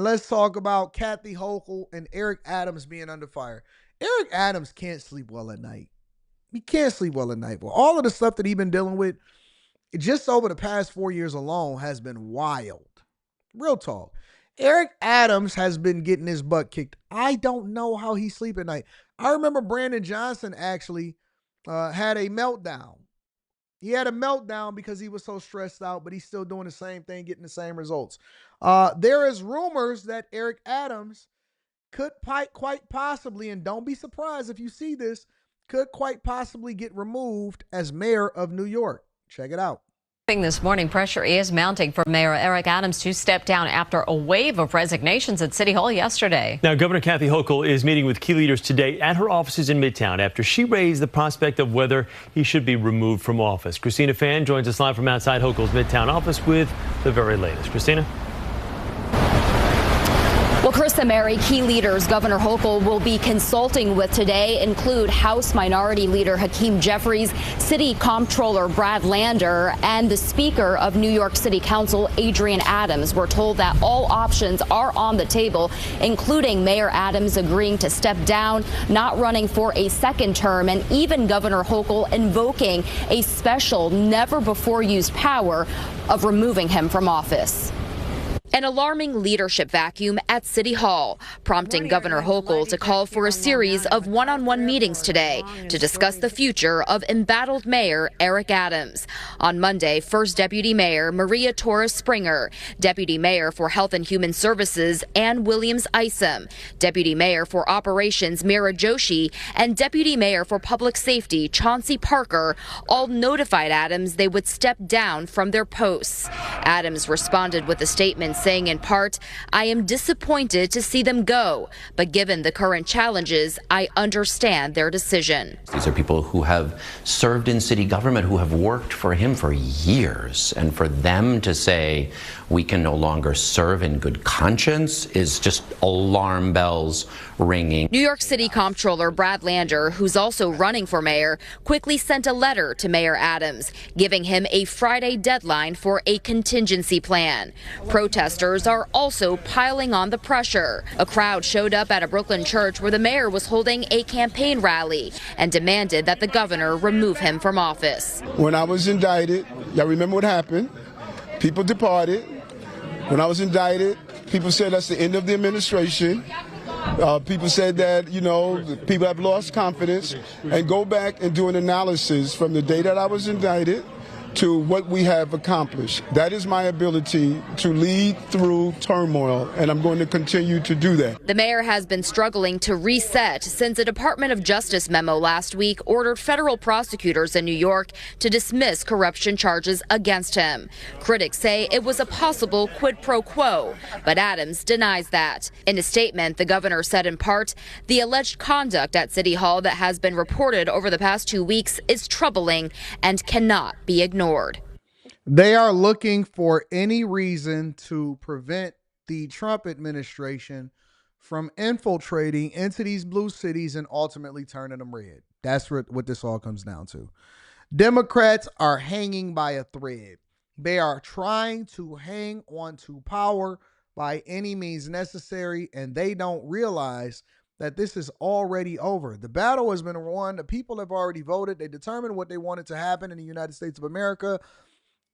let's talk about Kathy Hochul and Eric Adams being under fire. Eric Adams can't sleep well at night. He can't sleep well at night. Well, all of the stuff that he's been dealing with, just over the past 4 years alone, has been wild. Real talk. Eric Adams has been getting his butt kicked. I don't know how he sleeps at night. I remember Brandon Johnson actually had a meltdown. He had a meltdown because he was so stressed out, but he's still doing the same thing, getting the same results. There is rumors that Eric Adams could quite possibly, and don't be surprised if you see this, could quite possibly get removed as mayor of New York. Check it out. This morning, pressure is mounting for Mayor Eric Adams to step down after a wave of resignations at City Hall yesterday. Now, Governor Kathy Hochul is meeting with key leaders today at her offices in Midtown after she raised the prospect of whether he should be removed from office. Christina Fan joins us live from outside Hochul's Midtown office with the very latest. Christina? Well, Chris and Mary, key leaders Governor Hochul will be consulting with today include House Minority Leader Hakeem Jeffries, City Comptroller Brad Lander, and the Speaker of New York City Council, Adrian Adams. We're told that all options are on the table, including Mayor Adams agreeing to step down, not running for a second term, and even Governor Hochul invoking a special, never-before-used power of removing him from office. An alarming leadership vacuum at City Hall, prompting Governor Hochul to call for a series of one-on-one meetings today to discuss the future of embattled Mayor Eric Adams. On Monday, First Deputy Mayor Maria Torres Springer, Deputy Mayor for Health and Human Services Ann Williams Isom, Deputy Mayor for Operations Mira Joshi, and Deputy Mayor for Public Safety Chauncey Parker all notified Adams they would step down from their posts. Adams responded with a statement saying in part, "I am disappointed to see them go, but given the current challenges, I understand their decision." These are people who have served in city government, who have worked for him for years, and for them to say we can no longer serve in good conscience is just alarm bells ringing. New York City Comptroller Brad Lander, who's also running for mayor, quickly sent a letter to Mayor Adams, giving him a Friday deadline for a contingency plan. Protesters are also piling on the pressure. A crowd showed up at a Brooklyn church where the mayor was holding a campaign rally and demanded that the governor remove him from office. When I was indicted, y'all remember what happened? People departed. When I was indicted, people said that's the end of the administration. People said that, people have lost confidence, and go back and do an analysis from the day that I was indicted to what we have accomplished. That is my ability to lead through turmoil, and I'm going to continue to do that. The mayor has been struggling to reset since a Department of Justice memo last week ordered federal prosecutors in New York to dismiss corruption charges against him. Critics say it was a possible quid pro quo, but Adams denies that. In a statement, the governor said in part, "The alleged conduct at City Hall that has been reported over the past 2 weeks is troubling and cannot be ignored." They are looking for any reason to prevent the Trump administration from infiltrating into these blue cities and ultimately turning them red. That's what this all comes down to. Democrats are hanging by a thread. They are trying to hang on to power by any means necessary, and they don't realize that this is already over. The battle has been won. The people have already voted. They determined what they wanted to happen in the United States of America,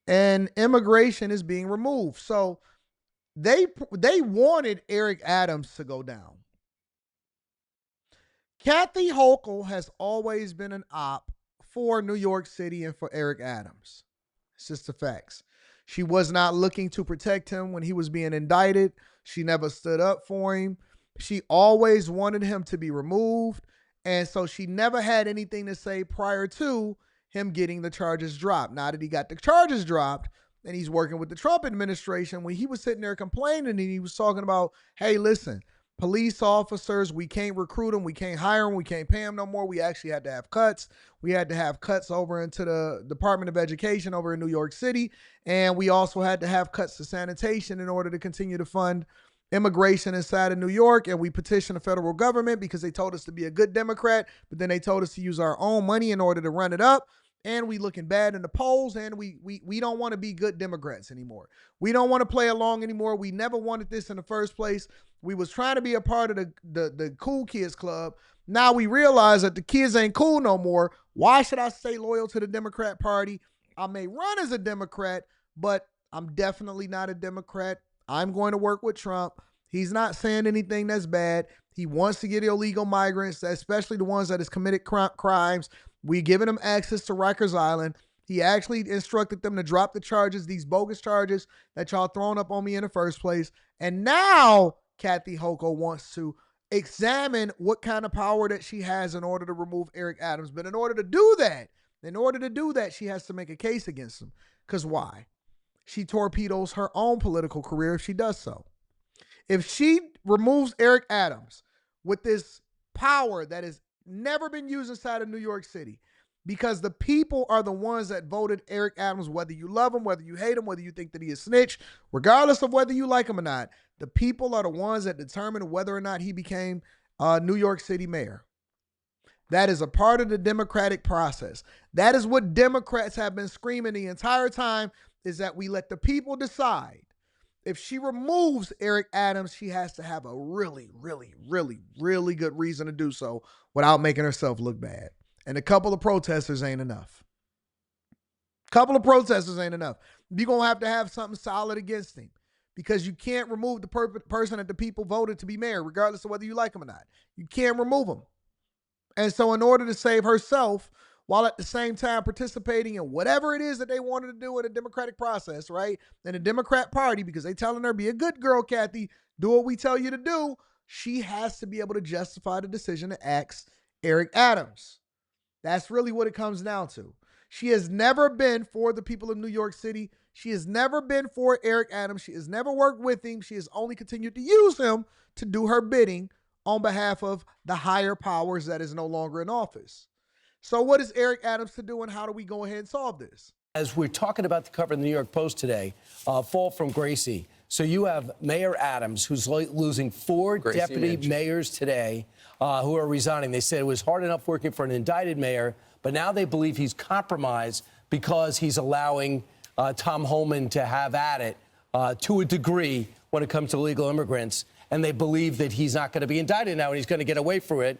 and immigration is being removed. So they wanted Eric Adams to go down. Kathy Hochul has always been an op for New York City and for Eric Adams. It's just the facts. She was not looking to protect him when he was being indicted. She never stood up for him. She always wanted him to be removed, and so she never had anything to say prior to him getting the charges dropped. Now that he got the charges dropped and he's working with the Trump administration, when he was sitting there complaining and he was talking about, hey, listen, police officers, we can't recruit them, we can't hire them, we can't pay them no more. We actually had to have cuts. We had to have cuts over into the Department of Education over in New York City, and we also had to have cuts to sanitation in order to continue to fund immigration inside of New York. And we petitioned the federal government because they told us to be a good Democrat, but then they told us to use our own money in order to run it up. and we looking bad in the polls, and we don't want to be good Democrats anymore. We don't want to play along anymore. We never wanted this in the first place. We was trying to be a part of the cool kids club. Now we realize that the kids ain't cool no more. Why should I stay loyal to the Democrat Party? I may run as a Democrat, but I'm definitely not a Democrat. I'm going to work with Trump. He's not saying anything that's bad. He wants to get illegal migrants, especially the ones that has committed crimes. We giving them access to Rikers Island. He actually instructed them to drop the charges, these bogus charges that y'all thrown up on me in the first place. And now Kathy Hochul wants to examine what kind of power that she has in order to remove Eric Adams. But in order to do that, she has to make a case against him. Because why? She torpedoes her own political career if she does so. If she removes Eric Adams with this power that has never been used inside of New York City, because the people are the ones that voted Eric Adams, whether you love him, whether you hate him, whether you think that he is snitch, regardless of whether you like him or not, the people are the ones that determine whether or not he became New York City mayor. That is a part of the democratic process. That is what Democrats have been screaming the entire time, is that we let the people decide. If she removes Eric Adams, she has to have a really, really, really, really good reason to do so without making herself look bad. And a couple of protesters ain't enough. You're going to have something solid against him, because you can't remove the person that the people voted to be mayor, regardless of whether you like him or not. You can't remove him. And so in order to save herself, while at the same time participating in whatever it is that they wanted to do in a democratic process, right? And the Democrat Party, because they telling her, be a good girl, Kathy, do what we tell you to do. She has to be able to justify the decision to axe Eric Adams. That's really what it comes down to. She has never been for the people of New York City. She has never been for Eric Adams. She has never worked with him. She has only continued to use him to do her bidding on behalf of the higher powers that is no longer in office. So what is Eric Adams to do, and how do we go ahead and solve this? As we're talking about the cover of the New York Post today, fall from Gracie. So you have Mayor Adams, who's losing four deputy mayors today who are resigning. They said it was hard enough working for an indicted mayor, but now they believe he's compromised because he's allowing Tom Homan to have at it to a degree when it comes to illegal immigrants. And they believe that he's not going to be indicted now and he's going to get away from it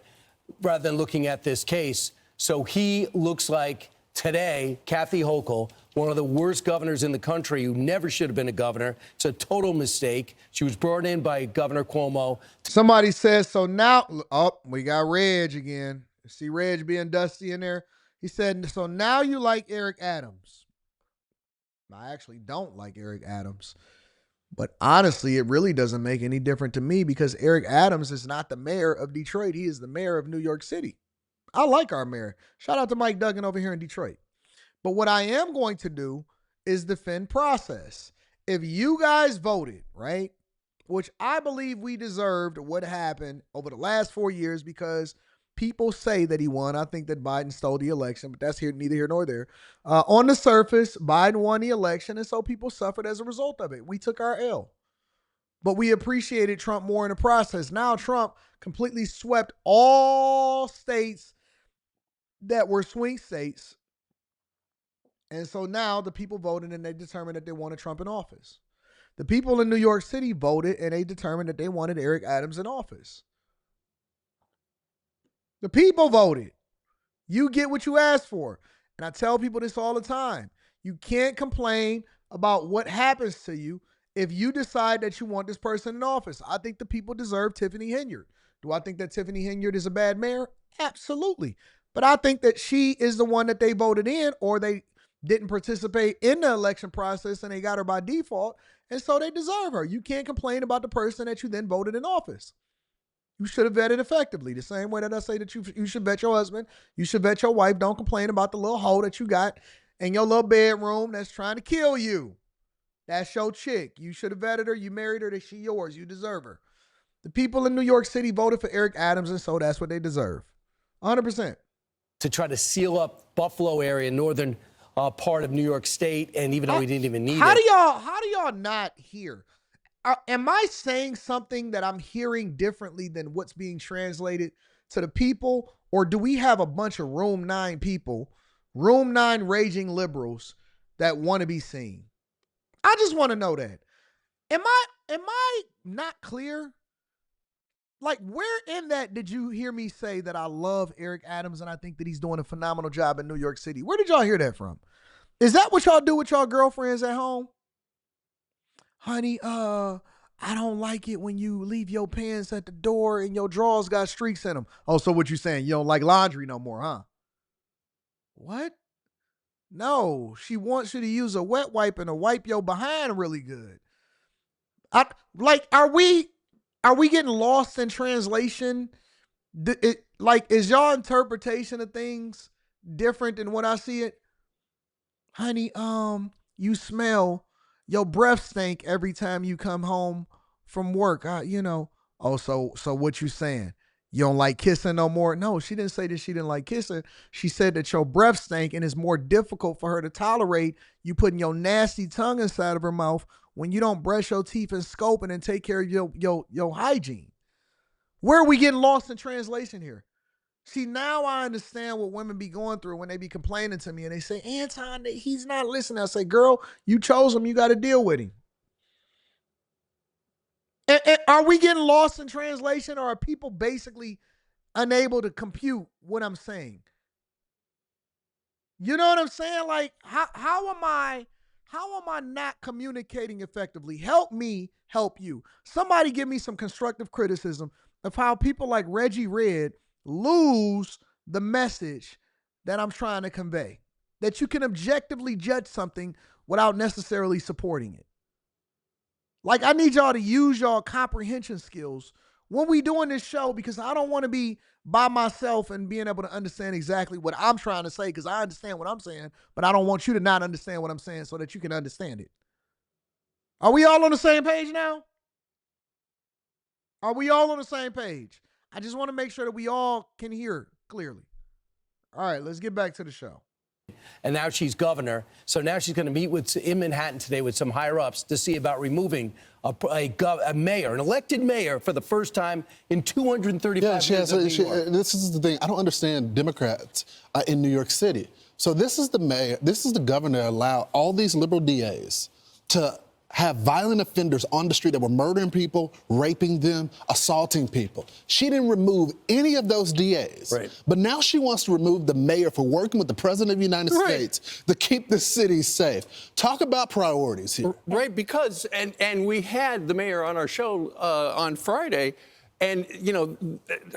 rather than looking at this case. So he looks like today, Kathy Hochul, one of the worst governors in the country, who never should have been a governor. It's a total mistake. She was brought in by Governor Cuomo. Somebody says, so now, we got Reg again. See Reg being dusty in there? He said, so now you like Eric Adams. I actually don't like Eric Adams. But honestly, it really doesn't make any difference to me, because Eric Adams is not the mayor of Detroit. He is the mayor of New York City. I like our mayor. Shout out to Mike Duggan over here in Detroit. But what I am going to do is defend process. If you guys voted, right, which I believe we deserved what happened over the last 4 years, because people say that he won. I think that Biden stole the election, but that's neither here nor there. On the surface, Biden won the election, and so people suffered as a result of it. We took our L. But we appreciated Trump more in the process. Now Trump completely swept all states that were swing states. And so now the people voted and they determined that they wanted Trump in office. The people in New York City voted and they determined that they wanted Eric Adams in office. The people voted. You get what you asked for. And I tell people this all the time. You can't complain about what happens to you if you decide that you want this person in office. I think the people deserve Tiffany Henyard. Do I think that Tiffany Henyard is a bad mayor? Absolutely. But I think that she is the one that they voted in, or they didn't participate in the election process and they got her by default, and so they deserve her. You can't complain about the person that you then voted in office. You should have vetted effectively. The same way that I say that you should vet your husband, you should vet your wife. Don't complain about the little hoe that you got in your little bedroom that's trying to kill you. That's your chick. You should have vetted her. You married her. That she yours. You deserve her. The people in New York City voted for Eric Adams, and so that's what they deserve. 100%. To try to seal up Buffalo area, northern part of New York State, and even though we didn't even need it. How do y'all not hear? Am I saying something that I'm hearing differently than what's being translated to the people? Or do we have a bunch of Room 9 people Room 9 raging liberals that want to be seen. I just want to know that. Am I not clear? Like, where in that did you hear me say that I love Eric Adams and I think that he's doing a phenomenal job in New York City? Where did y'all hear that from? Is that what y'all do with y'all girlfriends at home? Honey, I don't like it when you leave your pants at the door and your drawers got streaks in them. Oh, so what you saying? You don't like laundry no more, huh? What? No, she wants you to use a wet wipe and to wipe your behind really good. Are we getting lost in translation? Is y'all interpretation of things different than what I see it? Honey, you smell, your breath stink every time you come home from work. Oh, so what you saying? You don't like kissing no more? No, she didn't say that she didn't like kissing. She said that your breath stank and it's more difficult for her to tolerate you putting your nasty tongue inside of her mouth when you don't brush your teeth and scoping and take care of your hygiene. Where are we getting lost in translation here? See, now I understand what women be going through when they be complaining to me and they say, Anton, he's not listening. I say, girl, you chose him. You got to deal with him. And are we getting lost in translation, or are people basically unable to compute what I'm saying? You know what I'm saying? Like, how am I not communicating effectively? Help me help you. Somebody give me some constructive criticism of how people like Reggie Red lose the message that I'm trying to convey. That you can objectively judge something without necessarily supporting it. Like, I need y'all to use y'all comprehension skills when we doing this show, because I don't want to be by myself and being able to understand exactly what I'm trying to say, because I understand what I'm saying, but I don't want you to not understand what I'm saying so that you can understand it. Are we all on the same page now? Are we all on the same page? I just want to make sure that we all can hear clearly. All right, let's get back to the show. And now she's governor. So now she's going to meet in Manhattan today with some higher ups to see about removing a mayor, an elected mayor, for the first time in 235 years of New York. This is the thing. I don't understand Democrats in New York City. So this is the mayor, this is the governor that allowed all these liberal DAs to have violent offenders on the street that were murdering people, raping them, assaulting people. She didn't remove any of those DAs. Right. But now she wants to remove the mayor for working with the president of the United States to keep the city safe. Talk about priorities here. Right, because, and we had the mayor on our show on Friday, and, you know,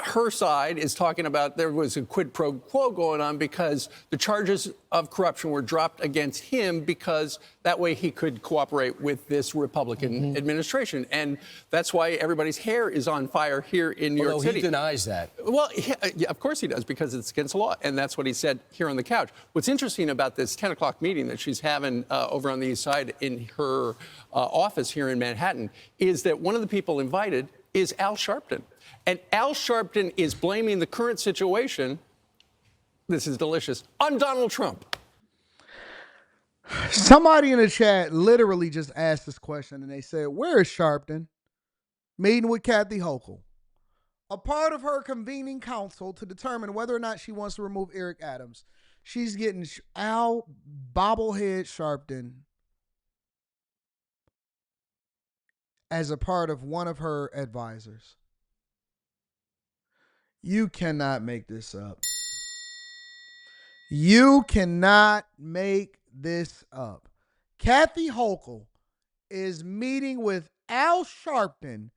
her side is talking about there was a quid pro quo going on because the charges of corruption were dropped against him because that way he could cooperate with this Republican administration. And that's why everybody's hair is on fire here in New York City. He denies that. Well, yeah, of course he does, because it's against the law. And that's what he said here on the couch. What's interesting about this 10 o'clock meeting that she's having over on the East Side in her office here in Manhattan is that one of the people invited is Al Sharpton. And Al Sharpton is blaming the current situation, this is delicious, on Donald Trump. Somebody in the chat literally just asked this question, and they said, where is Sharpton? Meeting with Kathy Hochul. A part of her convening council to determine whether or not she wants to remove Eric Adams. She's getting Al Bobblehead Sharpton as a part of one of her advisors. You cannot make this up. You cannot make this up. Kathy Hochul is meeting with Al Sharpton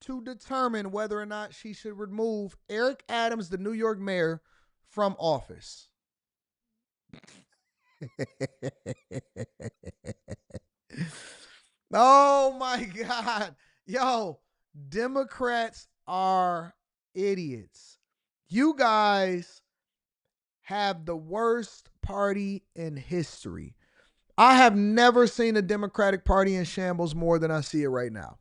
to determine whether or not she should remove Eric Adams, the New York mayor, from office. Oh my God. Yo, Democrats are idiots. You guys have the worst party in history. I have never seen a Democratic Party in shambles more than I see it right now.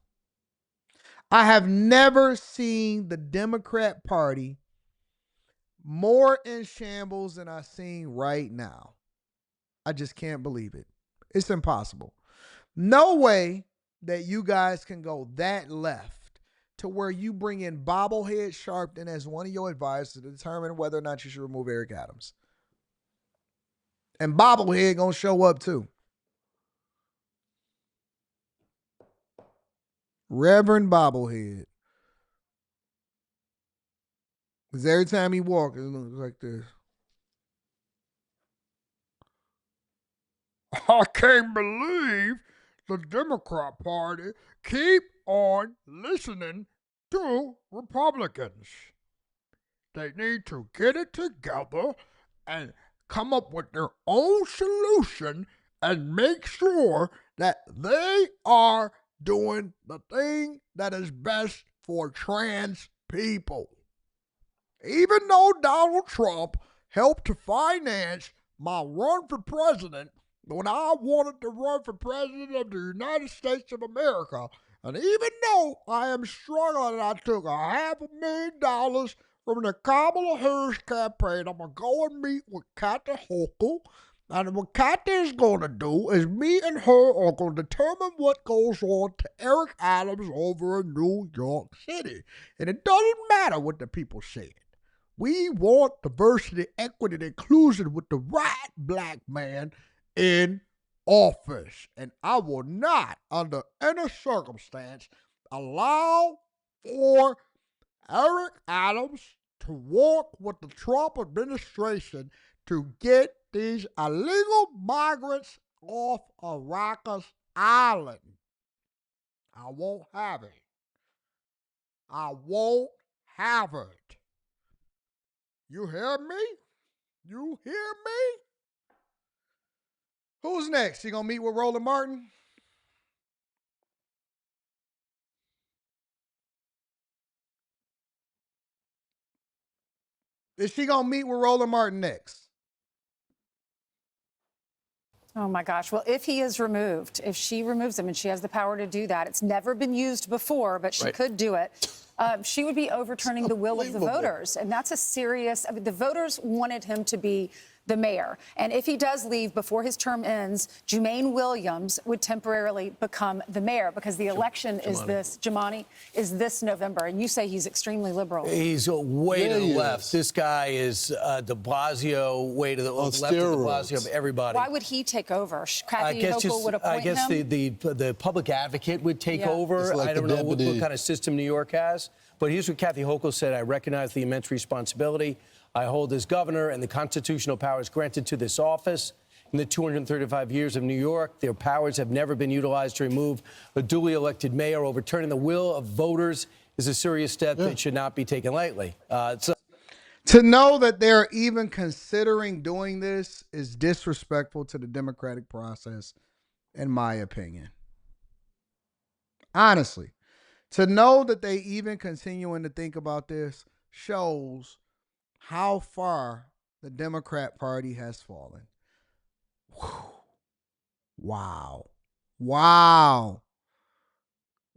I have never seen the Democrat Party more in shambles than I've seen right now. I just can't believe it. It's impossible. No way that you guys can go that left to where you bring in Bobblehead Sharpton as one of your advisors to determine whether or not you should remove Eric Adams. And Bobblehead gonna show up too. Reverend Bobblehead. Because every time he walks, it looks like this. I can't believe the Democrat Party keep on listening to Republicans. They need to get it together and come up with their own solution and make sure that they are doing the thing that is best for trans people. Even though Donald Trump helped to finance my run for president when I wanted to run for president of the United States of America, and even though I am struggling, I took $500,000 from the Kamala Harris campaign, I'm going to go and meet with Kathy Hochul. And what Kathy is going to do is me and her are going to determine what goes on to Eric Adams over in New York City. And it doesn't matter what the people say. We want diversity, equity, and inclusion with the right black man in office. And I will not, under any circumstance, allow for Eric Adams to work with the Trump administration to get these illegal migrants off of Rikers Island. I won't have it. I won't have it. You hear me? You hear me? Who's next? You gonna meet with Roland Martin? Is she gonna meet with Roland Martin next? Oh my gosh. Well, if he is removed, if she removes him, and she has the power to do that, it's never been used before, but she could do it. She would be overturning the will of the voters. And that's a serious, the voters wanted him to be the mayor. And if he does leave before his term ends, Jumaine Williams would temporarily become the mayor, because the election is this November. And you say he's extremely liberal. He's way to the left. This guy is de Blasio, way to the left of de Blasio of everybody. Why would he take over? Kathy Hochul would appoint him? I guess the public advocate would take over. Like I don't know what kind of system New York has. But here's what Kathy Hochul said: I recognize the immense responsibility I hold as governor and the constitutional powers granted to this office. In the 235 years of New York, their powers have never been utilized to remove a duly elected mayor. Overturning the will of voters is a serious step that should not be taken lightly. To know that they're even considering doing this is disrespectful to the democratic process, in my opinion. Honestly, to know that they even continuing to think about this shows how far the Democrat Party has fallen. Whew. Wow. Wow.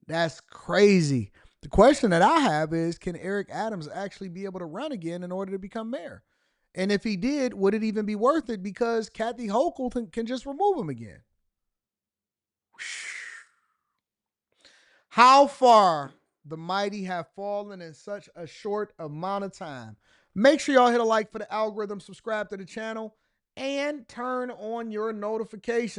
That's crazy. The question that I have is, can Eric Adams actually be able to run again in order to become mayor? And if he did, would it even be worth it? Because Kathy Hochul can just remove him again. How far the mighty have fallen in such a short amount of time. Make sure y'all hit a like for the algorithm, subscribe to the channel, and turn on your notifications.